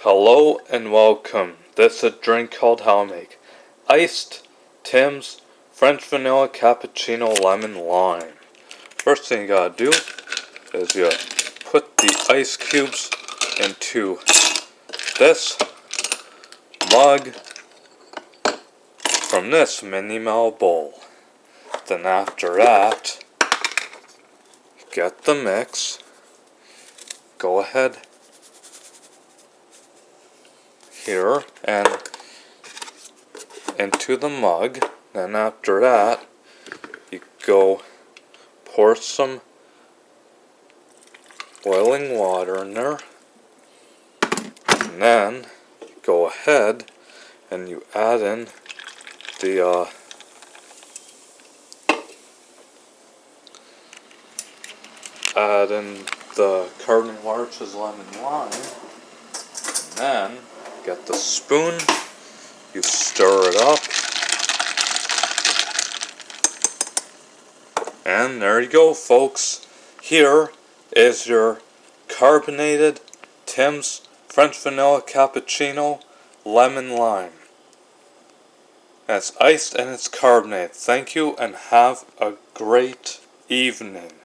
Hello and welcome. This is a drink called How to Make Iced Tim's French Vanilla Cappuccino Lemon Lime. First thing you gotta do is you put the ice cubes into this mug from this Mini Mel bowl. Then after that, get the mix. Go ahead here and into the mug. Then after that, you go pour some boiling water in there, and then go ahead and you add in the carbonated water, which is lemon lime, and then get the spoon, you stir it up, and there you go, folks. Here is your carbonated Tim's French Vanilla Cappuccino Lemon Lime. And it's iced and it's carbonated. Thank you and have a great evening.